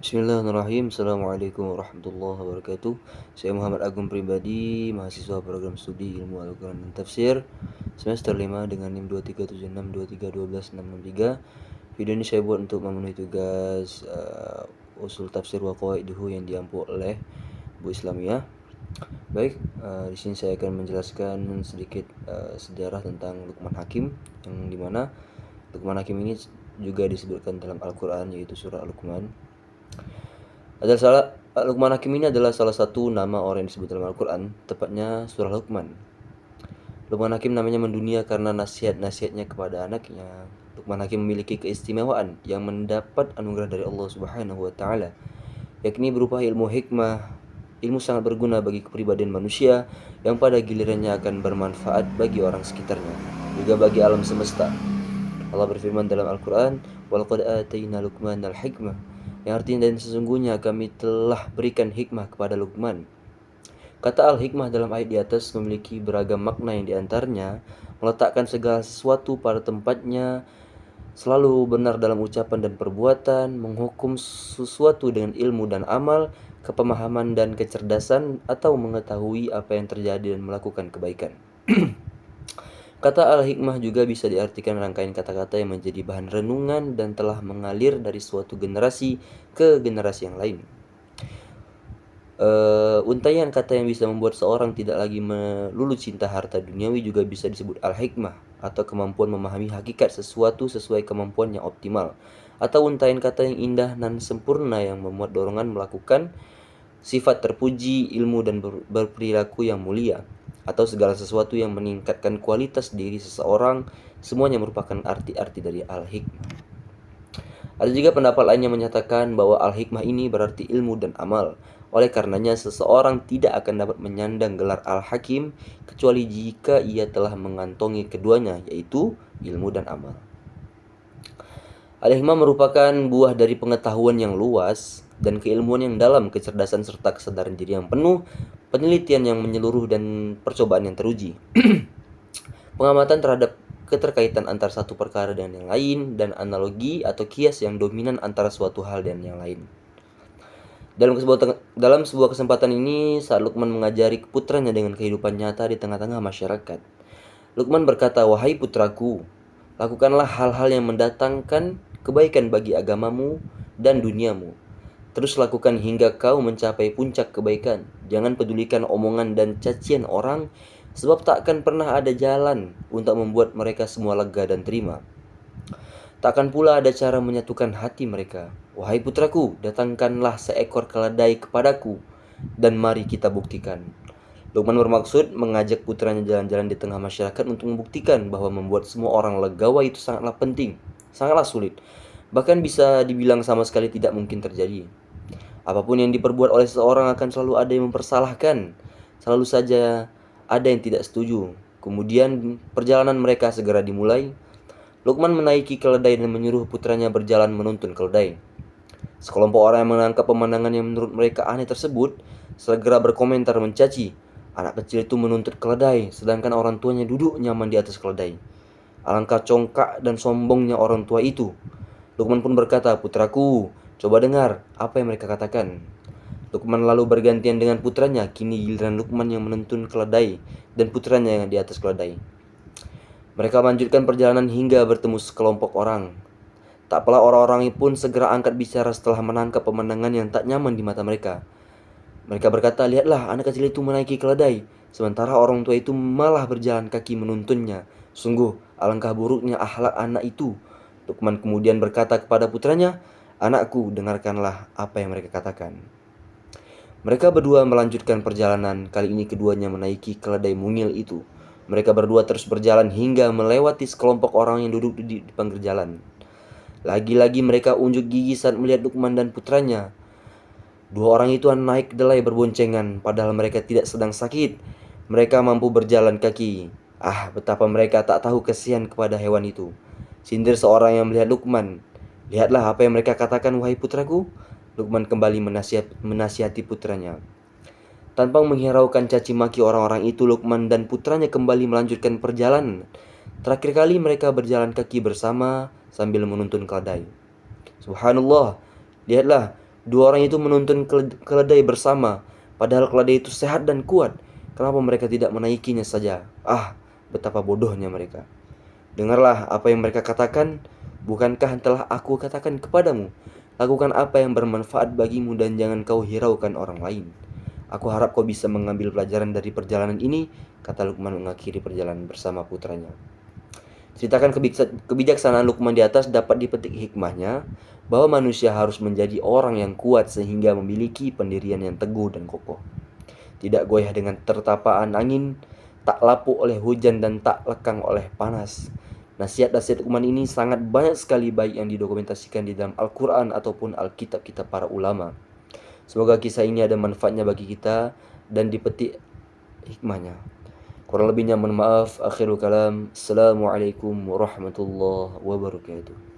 Bismillahirrahmanirrahim. Assalamualaikum warahmatullahi wabarakatuh. Saya Muhammad Agung Pribadi, mahasiswa program studi Ilmu Al-Quran dan Tafsir semester 5 dengan NIM 2376231263. Video ini saya buat untuk memenuhi tugas usul tafsir wa qawaiduhu yang diampu oleh Bu Islamiyah. Baik, di sini saya akan menjelaskan sedikit sejarah tentang Luqman Hakim, yang dimana Luqman Hakim ini juga disebutkan dalam Al-Quran, yaitu surah Luqman. Luqman Hakim ini adalah salah satu nama orang yang disebut dalam Al-Quran, tepatnya surah Luqman. Luqman Hakim namanya mendunia karena nasihat-nasihatnya kepada anaknya. Luqman Hakim memiliki keistimewaan yang mendapat anugerah dari Allah Subhanahu wa taala, yakni berupa ilmu hikmah, ilmu sangat berguna bagi kepribadian manusia yang pada gilirannya akan bermanfaat bagi orang sekitarnya, juga bagi alam semesta. Allah berfirman dalam Al-Quran, "Walaqad atayna Luqmanal hikmah", yang artinya dan sesungguhnya kami telah berikan hikmah kepada Luqman. Kata al-hikmah dalam ayat di atas memiliki beragam makna, yang diantaranya meletakkan segala sesuatu pada tempatnya, selalu benar dalam ucapan dan perbuatan, menghukum sesuatu dengan ilmu dan amal, kepemahaman dan kecerdasan, atau mengetahui apa yang terjadi dan melakukan kebaikan. Kata al-hikmah juga bisa diartikan rangkaian kata-kata yang menjadi bahan renungan dan telah mengalir dari suatu generasi ke generasi yang lain. Untaian kata yang bisa membuat seorang tidak lagi melulu cinta harta duniawi juga bisa disebut al-hikmah, atau kemampuan memahami hakikat sesuatu sesuai kemampuan yang optimal. Atau untaian kata yang indah dan sempurna yang memuat dorongan melakukan sifat terpuji, ilmu dan berperilaku yang mulia, atau segala sesuatu yang meningkatkan kualitas diri seseorang. Semuanya merupakan arti-arti dari al-hikmah. Ada juga pendapat lain yang menyatakan bahwa al-hikmah ini berarti ilmu dan amal. Oleh karenanya seseorang tidak akan dapat menyandang gelar al-hakim kecuali jika ia telah mengantongi keduanya, yaitu ilmu dan amal. Al-hikmah merupakan buah dari pengetahuan yang luas dan keilmuan yang dalam, kecerdasan serta kesadaran diri yang penuh, penelitian yang menyeluruh, dan percobaan yang teruji. Pengamatan terhadap keterkaitan antara satu perkara dengan yang lain, dan analogi atau kias yang dominan antara suatu hal dan yang lain. Dalam sebuah kesempatan ini, saat Luqman mengajari putranya dengan kehidupan nyata di tengah-tengah masyarakat, Luqman berkata, "Wahai putraku, lakukanlah hal-hal yang mendatangkan kebaikan bagi agamamu dan duniamu. Terus lakukan hingga kau mencapai puncak kebaikan. Jangan pedulikan omongan dan cacian orang, sebab tak akan pernah ada jalan untuk membuat mereka semua lega dan terima. Takkan pula ada cara menyatukan hati mereka. Wahai putraku, datangkanlah seekor keledai kepadaku, dan mari kita buktikan." Luqman bermaksud mengajak putranya jalan-jalan di tengah masyarakat untuk membuktikan bahwa membuat semua orang legawa itu sangatlah penting, sangatlah sulit, bahkan bisa dibilang sama sekali tidak mungkin terjadi. Apapun yang diperbuat oleh seseorang akan selalu ada yang mempersalahkan, selalu saja ada yang tidak setuju. Kemudian perjalanan mereka segera dimulai. Luqman menaiki keledai dan menyuruh putranya berjalan menuntun keledai. Sekelompok orang yang menangkap pemandangan yang menurut mereka aneh tersebut segera berkomentar mencaci. Anak kecil itu menuntut keledai, sedangkan orang tuanya duduk nyaman di atas keledai. Alangkah congkak dan sombongnya orang tua itu. Luqman pun berkata, "Putraku, coba dengar apa yang mereka katakan." Luqman lalu bergantian dengan putranya. Kini giliran Luqman yang menuntun keledai dan putranya yang di atas keledai. Mereka melanjutkan perjalanan hingga bertemu sekelompok orang. Tak apalah, orang-orang pun segera angkat bicara setelah menangkap pemandangan yang tak nyaman di mata mereka. Mereka berkata, "Lihatlah, anak kecil itu menaiki keledai, sementara orang tua itu malah berjalan kaki menuntunnya. Sungguh, alangkah buruknya akhlak anak itu." Luqman kemudian berkata kepada putranya, "Anakku, dengarkanlah apa yang mereka katakan." Mereka berdua melanjutkan perjalanan. Kali ini keduanya menaiki keledai mungil itu. Mereka berdua terus berjalan hingga melewati sekelompok orang yang duduk di pinggir jalan. Lagi-lagi mereka unjuk gigi saat melihat Luqman dan putranya. Dua orang itu naik kedelai berboncengan, padahal mereka tidak sedang sakit. Mereka mampu berjalan kaki. Ah, betapa mereka tak tahu kasihan kepada hewan itu. Sindir seorang yang melihat Luqman. "Lihatlah apa yang mereka katakan, wahai putraku." Luqman kembali menasihati putranya. Tanpa menghiraukan caci maki orang-orang itu, Luqman dan putranya kembali melanjutkan perjalanan. Terakhir kali mereka berjalan kaki bersama sambil menuntun keledai. Subhanallah, lihatlah, Dua orang itu menuntun keledai bersama, padahal keledai itu sehat dan kuat. Kenapa mereka tidak menaikinya saja? Ah, betapa bodohnya mereka. Dengarlah apa yang mereka katakan. Bukankah telah aku katakan kepadamu, lakukan apa yang bermanfaat bagimu dan jangan kau hiraukan orang lain. Aku harap kau bisa mengambil pelajaran dari perjalanan ini, kata Lukman mengakhiri perjalanan bersama putranya. Ceritakan kebijaksanaan Lukman di atas dapat dipetik hikmahnya bahwa manusia harus menjadi orang yang kuat sehingga memiliki pendirian yang teguh dan kokoh. Tidak goyah dengan tertapaan angin, tak lapuk oleh hujan dan tak lekang oleh panas. Nasihat-nasihat Lukman ini sangat banyak sekali baik yang didokumentasikan di dalam Al-Quran ataupun Alkitab-kitab para ulama. Semoga kisah ini ada manfaatnya bagi kita dan dipetik hikmahnya. Kurang lebihnya mohon maaf. Akhirul kalam. Assalamualaikum warahmatullahi wabarakatuh.